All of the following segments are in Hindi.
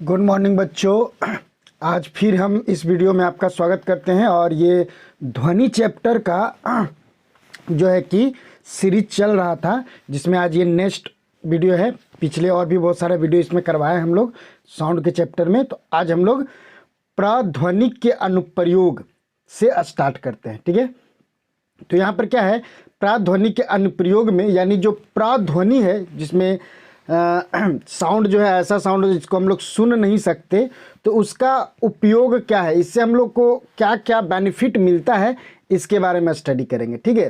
गुड मॉर्निंग बच्चों। आज फिर हम इस वीडियो में आपका स्वागत करते हैं और ये ध्वनि चैप्टर का जो है कि सीरीज चल रहा था, जिसमें आज ये नेक्स्ट वीडियो है। पिछले और भी बहुत सारे वीडियो इसमें करवाए हम लोग साउंड के चैप्टर में। तो आज हम लोग प्राध्वनिक के अनुप्रयोग से स्टार्ट करते हैं, ठीक है। तो यहाँ पर क्या है, प्राध्वनिक के अनुप्रयोग में यानी जो प्राध्वनि है जिसमें साउंड जो है ऐसा साउंड है जिसको हम लोग सुन नहीं सकते, तो उसका उपयोग क्या है, इससे हम लोग को क्या क्या बेनिफिट मिलता है, इसके बारे में स्टडी करेंगे, ठीक है।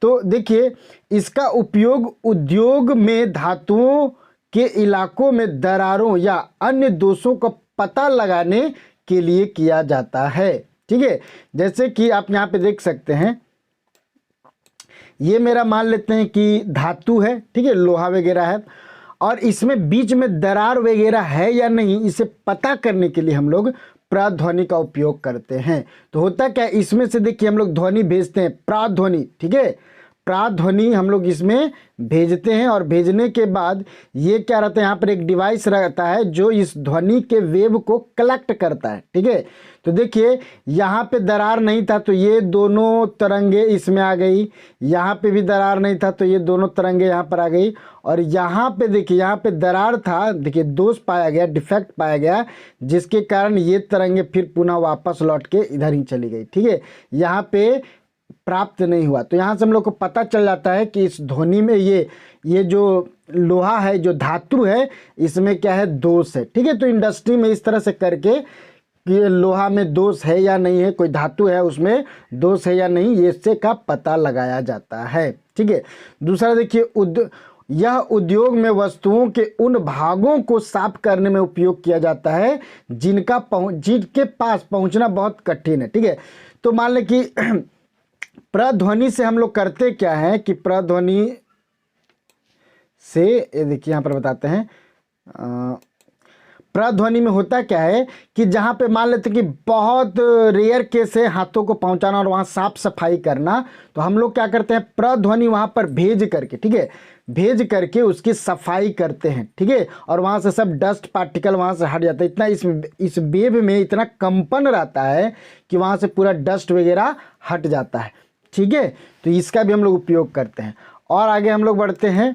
तो देखिए, इसका उपयोग उद्योग में धातुओं के इलाकों में दरारों या अन्य दोषों का पता लगाने के लिए किया जाता है, ठीक है। जैसे कि आप यहाँ पे देख सकते हैं, ये मेरा मान लेते हैं कि धातु है, ठीक है, लोहा वगैरह है, और इसमें बीच में दरार वगैरह है या नहीं, इसे पता करने के लिए हम लोग प्राध्वनि का उपयोग करते हैं। तो होता क्या है, इसमें से देखिए हम लोग ध्वनि भेजते हैं, प्राध्वनि, ठीक है, प्राध्वनि हम लोग इसमें भेजते हैं, और भेजने के बाद ये क्या रहता है, यहाँ पर एक डिवाइस रहता है जो इस ध्वनि के वेव को कलेक्ट करता है, ठीक है। तो देखिए यहाँ पे दरार नहीं था तो ये दोनों तरंगे इसमें आ गई, यहाँ पे भी दरार नहीं था तो ये दोनों तरंगे यहाँ पर आ गई, और यहाँ पे देखिए यहाँ पे दरार था, देखिए दोष पाया गया, डिफेक्ट पाया गया, जिसके कारण ये तरंगे फिर पुनः वापस लौट के इधर ही चली गई, ठीक है, यहाँ पे प्राप्त नहीं हुआ। तो यहाँ से हम लोग को पता चल जाता है कि इस ध्वनि में ये जो लोहा है, जो धातु है, इसमें क्या है, दोष है, ठीक है। तो इंडस्ट्री में इस तरह से करके कि लोहा में दोष है या नहीं है, कोई धातु है उसमें दोष है या नहीं, ये इससे का पता लगाया जाता है, ठीक है। दूसरा देखिए, यह उद्योग में वस्तुओं के उन भागों को साफ करने में उपयोग किया जाता है जिनके पास पहुंचना बहुत कठिन है, ठीक है। तो मान लें कि प्राध्वनि से हम लोग करते क्या है कि प्राध्वनि से, ये देखिए यहाँ पर बताते हैं, प्राध्वनि में होता क्या है कि जहाँ पे मान लेते कि बहुत रेयर केस है हाथों को पहुँचाना और वहाँ साफ सफाई करना, तो हम लोग क्या करते हैं, प्राध्वनि वहाँ पर भेज करके, ठीक है, भेज करके उसकी सफाई करते हैं, ठीक है, और वहाँ से सब डस्ट पार्टिकल वहाँ से हट जाता है। इतना इस वेव में इतना कंपन रहता है कि वहाँ से पूरा डस्ट वगैरह हट जाता है, ठीक है। तो इसका भी हम लोग उपयोग करते हैं। और आगे हम लोग बढ़ते हैं,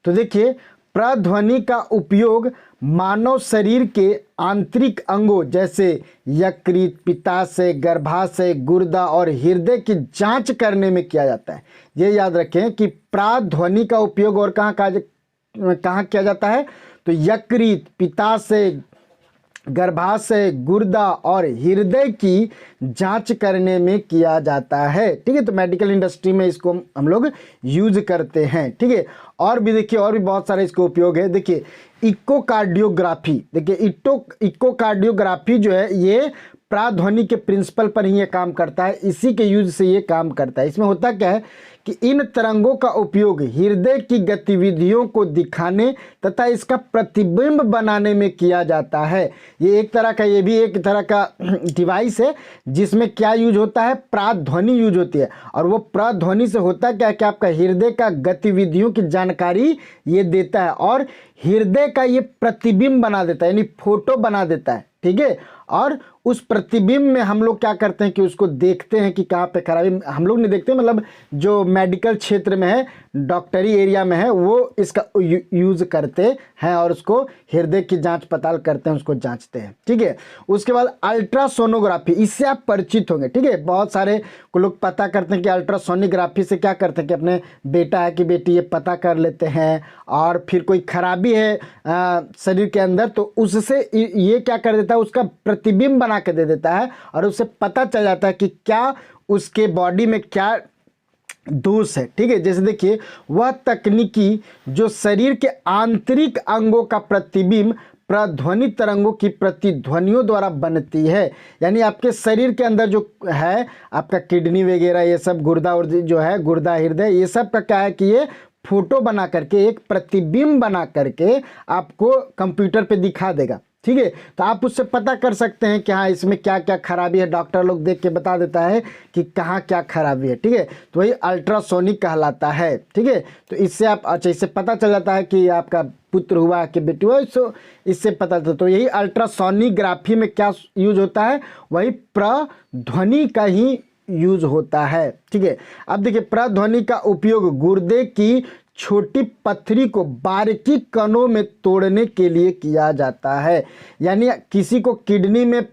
तो देखिए, प्राध्वनि का उपयोग मानव शरीर के आंतरिक अंगों जैसे यकृत, पित्ताशय, गर्भाशय, गुर्दा और हृदय की जांच करने में किया जाता है। ये याद रखें कि प्राध्वनि का उपयोग और कहाँ किया जाता है, तो यकृत, पित्ताशय, गर्भाशय, गुर्दा और हृदय की जांच करने में किया जाता है, ठीक है। तो मेडिकल इंडस्ट्री में इसको हम लोग यूज करते हैं, ठीक है। और भी देखिए, और भी बहुत सारे इसको उपयोग है। देखिए इकोकार्डियोग्राफी, देखिए इकोकार्डियोग्राफी जो है ये प्राध्वनि के प्रिंसिपल पर ही ये काम करता है, इसी के यूज से ये काम करता है। इसमें होता क्या है कि इन तरंगों का उपयोग हृदय की गतिविधियों को दिखाने तथा इसका प्रतिबिंब बनाने में किया जाता है। ये एक तरह का, ये भी एक तरह का डिवाइस है जिसमें क्या यूज होता है, प्राध्वनि यूज होती है। और वो प्राध्वनि से होता क्या है कि आपका हृदय का गतिविधियों की जानकारी ये देता है, और हृदय का ये प्रतिबिंब बना देता है, यानी फोटो बना देता है, ठीक है। और उस प्रतिबिंब में हम लोग क्या करते हैं कि उसको देखते हैं कि कहाँ पे खराबी, हम लोग नहीं देखते, मतलब जो मेडिकल क्षेत्र में है, डॉक्टरी एरिया में है, वो इसका यूज करते हैं और उसको हृदय की जांच पड़ताल करते हैं, उसको जांचते हैं, ठीक है। उसके बाद अल्ट्रासोनोग्राफी, इससे आप परिचित होंगे, ठीक है। बहुत सारे को लोग पता करते हैं कि अल्ट्रासोनोग्राफी से क्या करते हैं कि अपने बेटा है कि बेटी ये पता कर लेते हैं, और फिर कोई खराबी है शरीर के अंदर तो उससे ये क्या कर देता है, उसका प्रतिबिंब बना के दे देता है, और उससे पता चल जाता है कि क्या उसके बॉडी में क्या दोष है, ठीक है। जैसे देखिए, वह तकनीकी जो शरीर के आंतरिक अंगों का प्रतिबिंब प्राध्वनि तरंगों की प्रतिध्वनियों द्वारा बनती है, यानी आपके शरीर के अंदर जो है आपका किडनी वगैरह, ये सब गुर्दा और जो है, गुर्दा, हृदय, ये सब का क्या है कि ये फोटो बना करके, एक प्रतिबिंब बना करके आपको कंप्यूटर पे दिखा देगा, ठीक है। तो आप उससे पता कर सकते हैं कि हाँ इसमें क्या क्या खराबी है, डॉक्टर लोग देख के बता देता है कि कहाँ क्या खराबी है, ठीक है। तो वही अल्ट्रासोनिक कहलाता है, ठीक है। तो इससे आप, अच्छा, इससे पता चल जाता है कि आपका पुत्र हुआ, कि बेटी हुआ, सो इससे पता चलता। तो यही अल्ट्रासोनिग्राफी में क्या यूज होता है, वही प्रध्वनि का ही यूज होता है। ठीक है, अब देखिए प्रध्वनि का उपयोग गुर्दे की छोटी पत्थरी को बारीकी कणों में तोड़ने के लिए किया जाता है। यानी किसी को किडनी में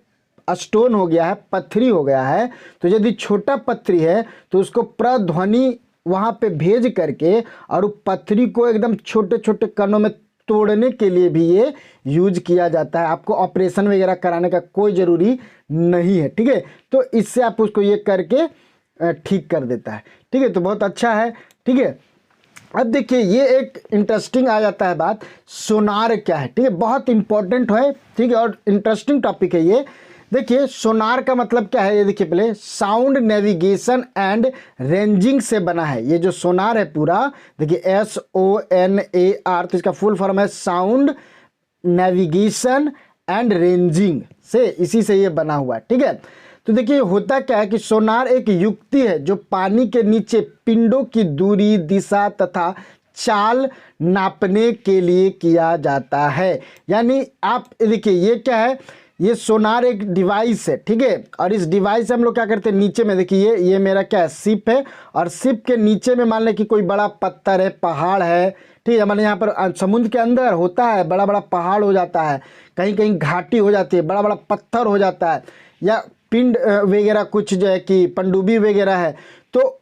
स्टोन हो गया है, पत्थरी हो गया है, तो यदि छोटा पत्थरी है तो उसको प्रध्वनि वहाँ पे भेज करके और उस पत्थरी को एकदम छोटे छोटे कणों में तोड़ने के लिए भी ये यूज किया जाता है। आपको ऑपरेशन वगैरह कराने का कोई ज़रूरी नहीं है। ठीक है, तो इससे आप उसको ये करके ठीक कर देता है। ठीक है, तो बहुत अच्छा है। ठीक है, अब देखिए ये एक इंटरेस्टिंग आ जाता है बात, सोनार क्या है। ठीक है, बहुत इंपॉर्टेंट है। ठीक है, और इंटरेस्टिंग टॉपिक है ये। देखिए सोनार का मतलब क्या है, ये देखिए पहले, साउंड नेविगेशन एंड रेंजिंग से बना है। ये जो सोनार है पूरा, देखिए SONAR, तो इसका फुल फॉर्म है साउंड नेविगेशन एंड रेंजिंग से, इसी से ये बना हुआ है। ठीक है, तो देखिए होता क्या है कि सोनार एक युक्ति है जो पानी के नीचे पिंडों की दूरी, दिशा तथा चाल नापने के लिए किया जाता है। यानी आप देखिए ये क्या है, ये सोनार एक डिवाइस है। ठीक है, और इस डिवाइस से हम लोग क्या करते हैं, नीचे में देखिए ये मेरा क्या है, शिप है, और शिप के नीचे में मान लें कि कोई बड़ा पत्थर है, पहाड़ है। ठीक है, मतलब यहाँ पर समुद्र के अंदर होता है, बड़ा बड़ा पहाड़ हो जाता है, कहीं कहीं घाटी हो जाती है, बड़ा बड़ा पत्थर हो जाता है, या पिंड वगैरह कुछ जो है कि पनडुब्बी वगैरह है। तो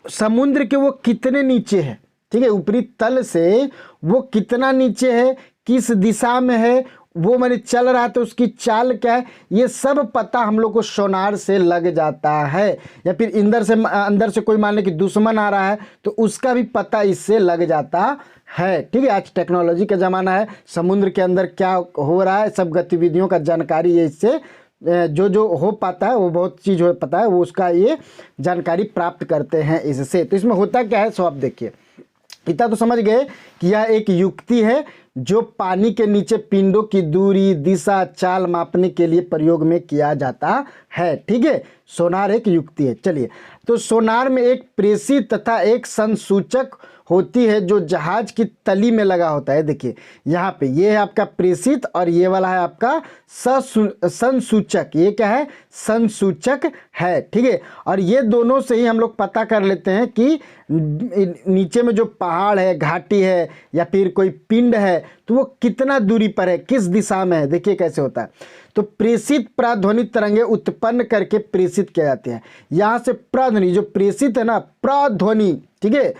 समुद्र के वो कितने नीचे है, ठीक है, ऊपरी तल से वो कितना नीचे है, किस दिशा में है, वो मैंने चल रहा है तो उसकी चाल क्या है, ये सब पता हम लोग को सोनार से लग जाता है। या फिर अंदर से कोई मान ले कि दुश्मन आ रहा है तो उसका भी पता इससे लग जाता है। ठीक है, आज टेक्नोलॉजी का ज़माना है, समुद्र के अंदर क्या हो रहा है सब गतिविधियों का जानकारी है, इससे जो हो पाता है वो बहुत चीज़ हो पता है, वो उसका ये जानकारी प्राप्त करते हैं इससे। तो इसमें होता क्या है, सो आप देखिए, इतना तो समझ गए कि यह एक युक्ति है जो पानी के नीचे पिंडों की दूरी, दिशा, चाल मापने के लिए प्रयोग में किया जाता है। ठीक है, सोनार एक युक्ति है। चलिए, तो सोनार में एक प्रेषित तथा एक संसूचक होती है जो जहाज की तली में लगा होता है। देखिए यहाँ पे ये है आपका प्रेषित और ये वाला है आपका संसूचक। ये क्या है, संसूचक है। ठीक है, और ये दोनों से ही हम लोग पता कर लेते हैं कि नीचे में जो पहाड़ है, घाटी है या फिर कोई पिंड है तो वो कितना दूरी पर है, किस दिशा में है। देखिए कैसे होता है, तो प्रेषित प्रध्वनित तरंगे उत्पन्न करके प्रेषित किया जाते हैं। यहाँ से प्रध्वनि, जो प्रेषित है ना, प्रध्वनि, ठीक है,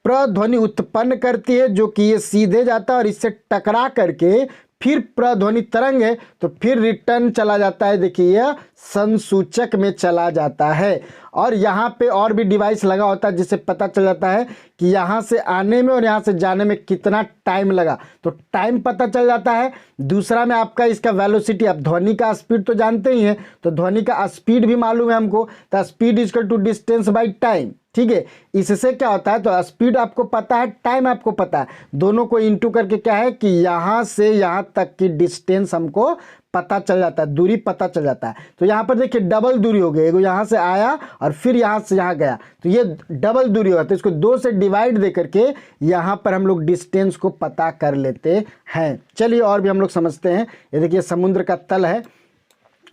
प्रध्वनि उत्पन्न करती है जो कि ये सीधे जाता है और इससे टकरा करके फिर प्रध्वनि तरंग है तो फिर रिटर्न चला जाता है। देखिए यह संसूचक में चला जाता है, और यहाँ पे और भी डिवाइस लगा होता है जिससे पता चल जाता है कि यहाँ से आने में और यहाँ से जाने में कितना टाइम लगा, तो टाइम पता चल जाता है। दूसरा में आपका इसका वेलोसिटी, आप ध्वनि का स्पीड तो जानते ही हैं, तो ध्वनि का स्पीड भी मालूम है हमको, तो speed equal to distance by time. ठीक है, इससे क्या होता है, तो स्पीड आपको पता है, टाइम आपको पता है, दोनों को इंटू करके क्या है कि यहाँ से यहाँ तक की डिस्टेंस हमको पता चल जाता है, दूरी पता चल जाता है। तो यहाँ पर देखिए डबल दूरी हो गई, एगो यहाँ से आया और फिर यहाँ से यहाँ गया, तो ये डबल दूरी होगा, तो इसको 2 से डिवाइड दे करके यहाँ पर हम लोग डिस्टेंस को पता कर लेते हैं। चलिए और भी हम लोग समझते हैं। ये देखिए समुद्र का तल है,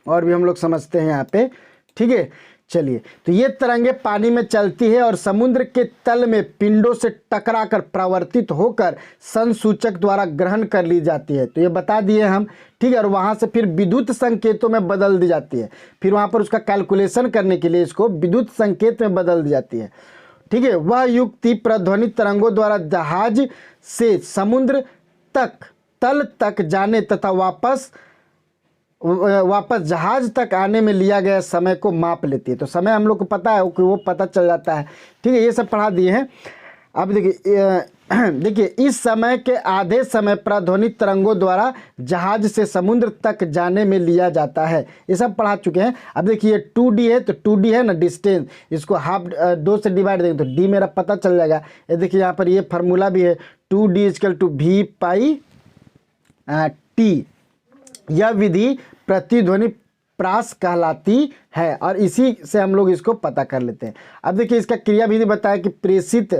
और भी हम लोग समझते हैं यहाँ पे। ठीक है, चलिए, तो ये तरंगे पानी में चलती है और समुद्र के तल में पिंडों से टकराकर प्रवर्तित होकर संसूचक द्वारा ग्रहण कर ली जाती है। तो ये बता दिए हम। ठीक है, और वहाँ से फिर विद्युत संकेतों में बदल दी जाती है, फिर वहाँ पर उसका कैलकुलेशन करने के लिए इसको विद्युत संकेत में बदल दी जाती है। ठीक है, वह युक्ति प्रध्वनित तरंगों द्वारा जहाज से समुद्र तक, तल तक जाने तथा वापस जहाज तक आने में लिया गया समय को माप लेती है। तो समय हम लोग को पता है कि वो पता चल जाता है। ठीक है, ये सब पढ़ा दिए हैं। अब देखिए इस समय के आधे समय प्रध्वनित तरंगों द्वारा जहाज से समुद्र तक जाने में लिया जाता है। ये सब पढ़ा चुके हैं। अब देखिए 2D है, तो 2D है ना डिस्टेंस, इसको हाफ 2 से डिवाइड देंगे तो D मेरा पता चल जाएगा। ये देखिए यहाँ पर ये फार्मूला भी है, 2D = V पाई T। यह विधि प्रतिध्वनि प्रास कहलाती है और इसी से हम लोग इसको पता कर लेते हैं। अब देखिए इसका क्रिया विधि बताया कि प्रेषित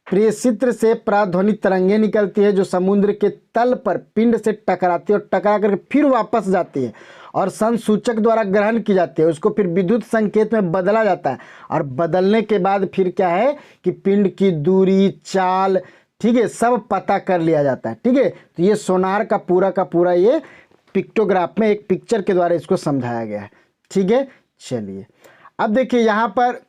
प्रेषित्र से पराध्वनि तरंगे निकलती है जो समुद्र के तल पर पिंड से टकराती है और टकरा कर फिर वापस जाती है और संसूचक द्वारा ग्रहण की जाती है। उसको फिर विद्युत संकेत में बदला जाता है और बदलने के बाद फिर क्या है कि पिंड की दूरी, चाल, ठीक है, सब पता कर लिया जाता है। ठीक है, तो ये सोनार का पूरा ये पिक्टोग्राफ में एक पिक्चर के द्वारा इसको समझाया गया है। ठीक है, चलिए अब देखिए यहाँ पर,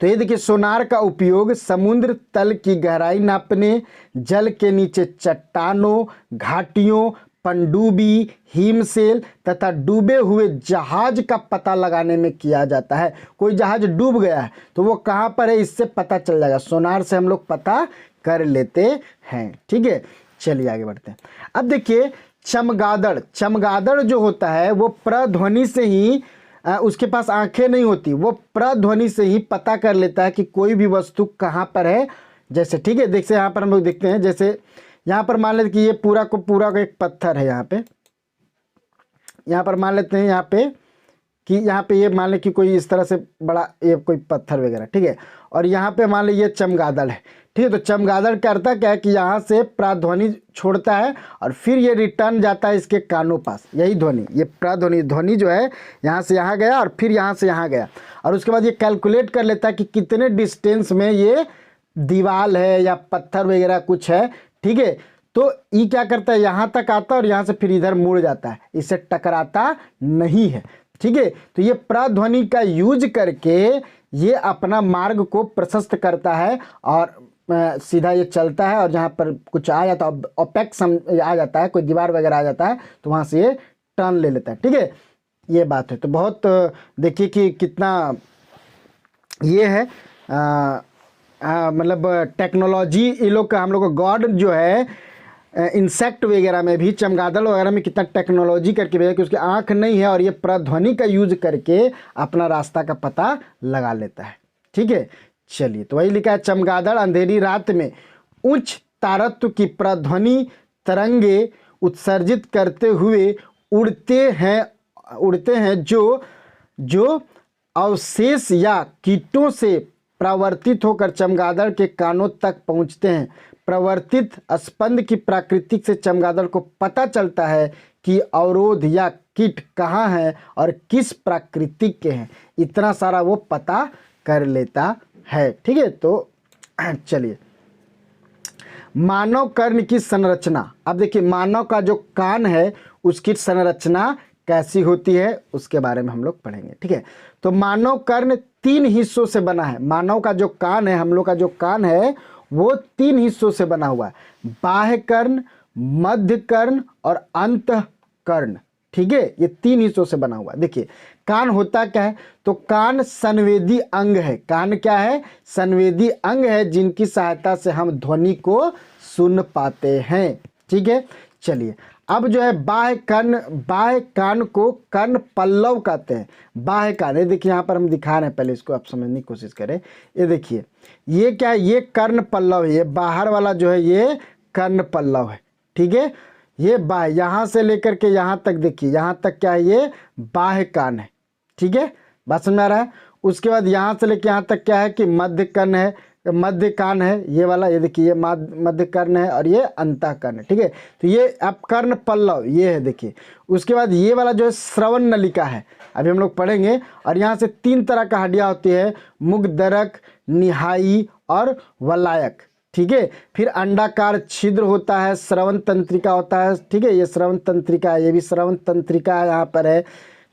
तो ये देखिए सोनार का उपयोग समुद्र तल की गहराई नापने, जल के नीचे चट्टानों, घाटियों, पनडुब्बी, हिमशैल तथा डूबे हुए जहाज का पता लगाने में किया जाता है। कोई जहाज डूब गया है तो वो कहाँ पर है इससे पता चल जाएगा, सोनार से हम लोग पता कर लेते हैं। ठीक है, चलिए आगे बढ़ते हैं। अब देखिए चमगादड़ जो होता है वो प्रध्वनि से ही, उसके पास आंखें नहीं होती, वो प्रध्वनि से ही पता कर लेता है कि कोई भी वस्तु कहाँ पर है। जैसे ठीक है, देखिए यहाँ पर हम लोग देखते हैं, जैसे यहाँ पर मान लेते कि ये पूरा का एक पत्थर है। यहाँ पर मान लेते हैं यहाँ पे कि यहाँ पे ये मान ले कि कोई इस तरह से बड़ा ये कोई पत्थर वगैरह, ठीक है, और यहाँ पे मान ले ये चमगादड़ है। ठीक है, तो चमगादड़ करता क्या है कि यहाँ से प्राध्वनि छोड़ता है और फिर ये रिटर्न जाता है इसके कानों पास। यही ध्वनि, ये ध्वनि जो है यहाँ से यहाँ गया और फिर यहाँ से यहाँ गया और उसके बाद ये कैलकुलेट कर लेता है कि कितने डिस्टेंस में ये दीवार है या पत्थर वगैरह कुछ है। ठीक है, तो ये क्या करता है, यहाँ तक आता है और यहाँ से फिर इधर मुड़ जाता है, इससे टकराता नहीं है। ठीक है, तो ये प्रध्वनि का यूज करके ये अपना मार्ग को प्रशस्त करता है और सीधा ये चलता है और जहाँ पर कुछ आ जाता है, ओपेक्स आ जाता है, कोई दीवार वगैरह आ जाता है तो वहाँ से ये टर्न ले लेता है। ठीक है, ये बात है। तो बहुत देखिए कि कितना ये है मतलब टेक्नोलॉजी ये लोग का, हम लोग का गॉड जो है इंसेक्ट वगैरह में भी, चमगादड़ वगैरह में कितना टेक्नोलॉजी करके भेजा कि उसकी आंख नहीं है और ये प्रध्वनि का यूज करके अपना रास्ता का पता लगा लेता है। ठीक है, चलिए तो वही लिखा है, चमगादड़ अंधेरी रात में उच्च तारत्व की प्रध्वनि तरंगे उत्सर्जित करते हुए उड़ते हैं जो अवशेष या कीटों से प्रवर्तित होकर चमगादड़ के कानों तक पहुंचते हैं। प्रवर्तित स्पंद की प्रकृति से चमगादड़ को पता चलता है कि अवरोध या कीट कहाँ हैं और किस प्रकृति के हैं, इतना सारा वो पता कर लेता है। ठीक है, तो चलिए मानव कर्ण की संरचना। अब देखिए मानव का जो कान है उसकी संरचना कैसी होती है उसके बारे में हम लोग पढ़ेंगे। ठीक है, तो मानव कर्ण 3 हिस्सों से बना है। मानव का जो कान है, हम लोग का जो कान है वो 3 हिस्सों से बना हुआ है, बाह्य कर्ण, मध्य कर्ण और अंतः कर्ण। ठीक है, ये 3 हिस्सों से बना हुआ है। देखिए कान होता क्या है, तो कान संवेदी अंग है। कान क्या है, संवेदी अंग है जिनकी सहायता से हम ध्वनि को सुन पाते हैं। ठीक है, चलिए अब जो है बाह्य कान को कर्ण पल्लव कहते हैं। बाह्य कान, ये देखिए यहाँ पर हम दिखा रहे हैं, पहले इसको आप समझने की कोशिश करें। ये देखिए ये क्या है, ये कर्ण पल्लव है, ये बाहर वाला जो है ये कर्ण पल्लव है। ठीक है, ये बाह्य, यहाँ से लेकर के यहाँ तक देखिए, यहाँ तक क्या है, ये बाह्य कान है। ठीक है, बात समझ आ रहा है। उसके बाद यहाँ से लेकर यहाँ तक क्या है कि मध्य कर्ण है, मध्य कान है ये वाला, ये देखिए ये मध्य कर्ण है और ये अंतः कर्ण है। ठीक है, तो ये अब कर्ण पल्लव ये है देखिए। उसके बाद ये वाला जो है श्रवण नलिका है, अभी हम लोग पढ़ेंगे। और यहाँ से 3 तरह का हड्डियाँ होती है, मुग्धरक, निहाई और वलायक। ठीक है, फिर अंडाकार छिद्र होता है, श्रवण तंत्रिका होता है। ठीक है, ये श्रवण तंत्रिका है, ये भी श्रवण तंत्रिका है, यहाँ पर है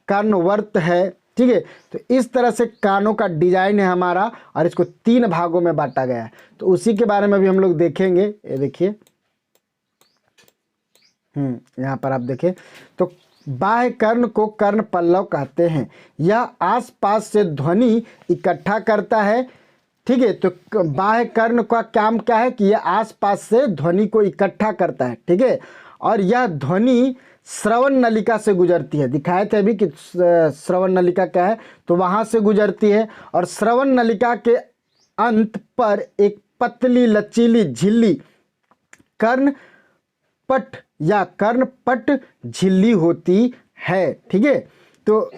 कर्णवर्त है। ठीक है, तो इस तरह से कानों का डिजाइन है हमारा और इसको 3 भागों में बांटा गया है। तो उसी के बारे में भी हम लोग देखेंगे। ये देखिए यहाँ पर आप देखें तो बाह्य कर्ण को कर्ण पल्लव कहते हैं। यह आसपास से ध्वनि इकट्ठा करता है। ठीक है, तो बाह्य कर्ण का काम क्या है कि यह आसपास से ध्वनि को इकट्ठा करता है। ठीक है, और यह ध्वनि श्रवण नलिका से गुजरती है। दिखाए थे अभी कि श्रवण नलिका क्या है, तो वहाँ से गुजरती है और श्रवण नलिका के अंत पर एक पतली लचीली झिल्ली कर्णपट या कर्णपट झिल्ली होती है। ठीक है, तो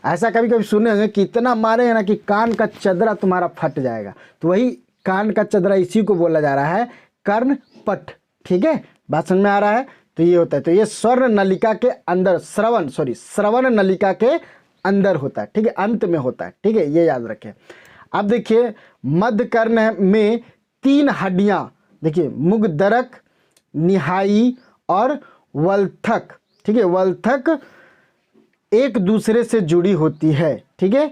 ऐसा कभी कभी सुने होंगे कि इतना मारे ना कि कान का चदरा तुम्हारा फट जाएगा, तो वही कान का चदरा इसी को बोला जा रहा है कर्णपट। ठीक है, बात समझ में आ रहा है। तो ये होता है, तो ये स्वर्ण नलिका के अंदर, श्रवण नलिका के अंदर होता है। ठीक है, अंत में होता है। ठीक है, ये याद रखें। अब देखिए मध्य कर्ण में 3 हड्डियां, देखिए मुगदरक, निहाई और वल्थक। ठीक है, वल्थक एक दूसरे से जुड़ी होती है। ठीक है,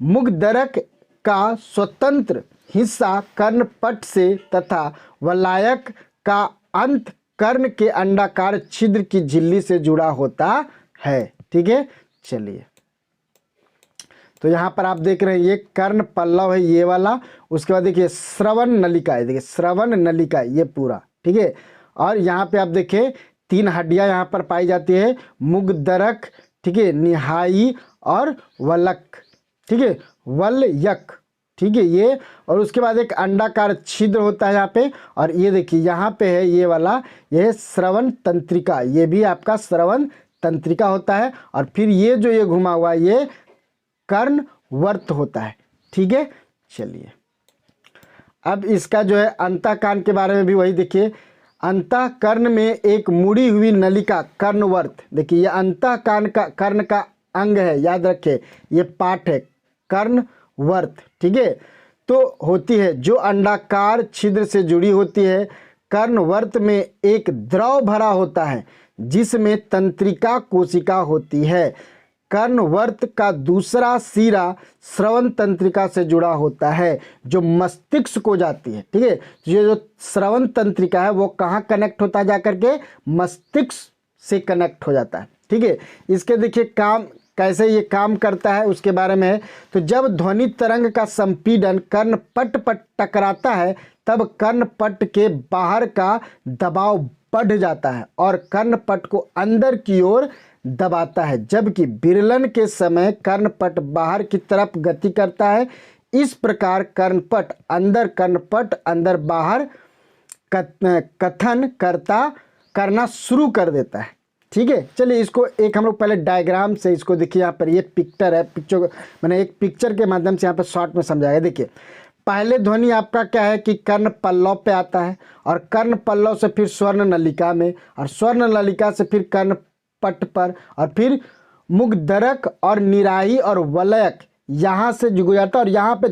मुगदरक का स्वतंत्र हिस्सा कर्णपट से तथा वलायक का अंत कर्ण के अंडाकार छिद्र की झिल्ली से जुड़ा होता है। ठीक है, चलिए, तो यहाँ पर आप देख रहे हैं ये कर्ण पल्लव है, ये वाला। उसके बाद देखिए श्रवण नलिका है, देखिए श्रवण नलिका ये पूरा। ठीक है, और यहाँ पे आप देखिए 3 हड्डियाँ यहाँ पर पाई जाती है, मुगदरक, ठीक है, निहाई और वलक। ठीक है, वलयक। ठीक है, ये, और उसके बाद एक अंडाकार छिद्र होता है यहाँ पे, और ये देखिए यहाँ पे है ये वाला, ये श्रवण तंत्रिका, ये भी आपका श्रवण तंत्रिका होता है। और फिर ये जो ये घुमा हुआ ये कर्णवर्त होता है। ठीक है, चलिए, अब इसका जो है अंतःकान के बारे में भी वही देखिए, अंतःकर्ण में एक मुड़ी हुई नलिका कर्णवर्त। देखिए ये अंतःकान का, कर्ण का अंग है, याद रखें ये पार्ट है कर्णवर्त। ठीक है, तो होती है जो अंडाकार छिद्र से जुड़ी होती है। कर्णवर्त में एक द्रव भरा होता है जिसमें तंत्रिका कोशिका होती है। कर्णवर्त का दूसरा सिरा श्रवण तंत्रिका से जुड़ा होता है जो मस्तिष्क को जाती है। ठीक है, ये जो श्रवण तंत्रिका है वो कहाँ कनेक्ट होता है, जाकर के मस्तिष्क से कनेक्ट हो जाता है। ठीक है, इसके देखिए काम कैसे ये काम करता है उसके बारे में है। तो जब ध्वनि तरंग का संपीड़न कर्णपट पर टकराता है तब कर्णपट के बाहर का दबाव बढ़ जाता है और कर्णपट को अंदर की ओर दबाता है, जबकि विरलन के समय कर्णपट बाहर की तरफ गति करता है। इस प्रकार कर्णपट अंदर बाहर कथन करना शुरू कर देता है। ठीक है, चलिए इसको एक हम लोग पहले डायग्राम से इसको देखिए। यहाँ पर ये पिक्चर है, मैंने एक पिक्चर के माध्यम से यहाँ पर शॉर्ट में समझाया। देखिए पहले ध्वनि आपका क्या है कि कर्ण पल्लव पे आता है, और कर्ण पल्लव से फिर स्वर्ण नलिका में, और स्वर्ण नलिका से फिर कर्णपट पर, और फिर मुगदरक और निराही और वलयक यहाँ से जुड़ जाता है। और यहाँ पे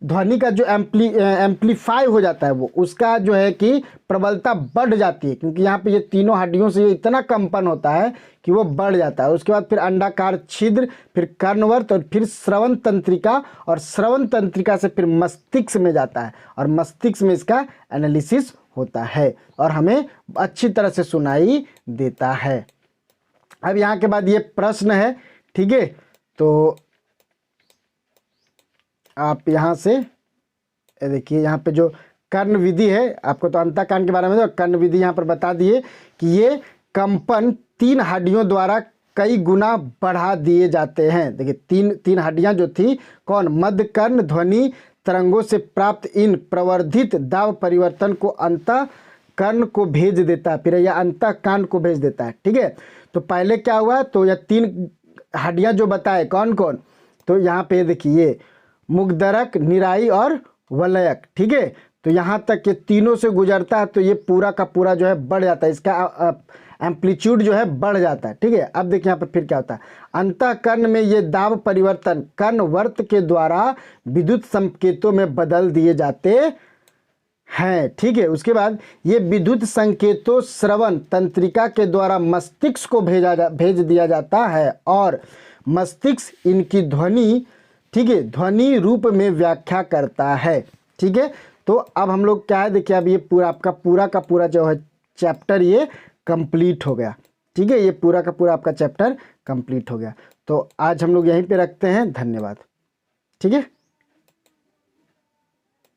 ध्वनि का जो एम्पलीफाई हो जाता है वो, उसका जो है कि प्रबलता बढ़ जाती है, क्योंकि यहाँ पे ये तीनों हड्डियों से ये इतना कंपन होता है कि वो बढ़ जाता है। उसके बाद फिर अंडाकार छिद्र, फिर कर्णवर्त, और फिर श्रवण तंत्रिका, और श्रवण तंत्रिका से फिर मस्तिष्क में जाता है, और मस्तिष्क में इसका एनालिसिस होता है और हमें अच्छी तरह से सुनाई देता है। अब यहाँ के बाद ये प्रश्न है। ठीक है, तो आप यहाँ से देखिए, यहाँ पे जो कर्ण विधि है, आपको तो अंतःकान के बारे में तो कर्ण विधि यहाँ पर बता दिए कि ये कंपन 3 हड्डियों द्वारा कई गुना बढ़ा दिए जाते हैं। देखिए तीन हड्डियाँ जो थी, कौन, मध्य कर्ण ध्वनि तरंगों से प्राप्त इन प्रवर्धित दाब परिवर्तन को अंतःकर्ण को भेज देता है, फिर यह अंतःकान को भेज देता है। ठीक है, तो पहले क्या हुआ, तो यह 3 हड्डियाँ जो बताए कौन कौन, तो यहाँ पे देखिए मुगदरक, निराई और वलयक। ठीक है, तो यहाँ तक ये तीनों से गुजरता है तो ये पूरा का पूरा जो है बढ़ जाता है, इसका एम्पलीट्यूड जो है बढ़ जाता है। ठीक है, अब देखिए यहाँ पर फिर क्या होता है, अंतःकर्ण में ये दाब परिवर्तन कर्णवर्त के द्वारा विद्युत संकेतों में बदल दिए जाते हैं। ठीक है, उसके बाद ये विद्युत संकेतों श्रवण तंत्रिका के द्वारा मस्तिष्क को भेज दिया जाता है, और मस्तिष्क इनकी ध्वनि, ठीक है, ध्वनि रूप में व्याख्या करता है। ठीक है, तो अब हम लोग क्या है, देखिए अब ये पूरा आपका पूरा का पूरा जो है चैप्टर ये कंप्लीट हो गया। ठीक है, ये पूरा का पूरा आपका चैप्टर कंप्लीट हो गया। तो आज हम लोग यहीं पे रखते हैं, धन्यवाद। ठीक है।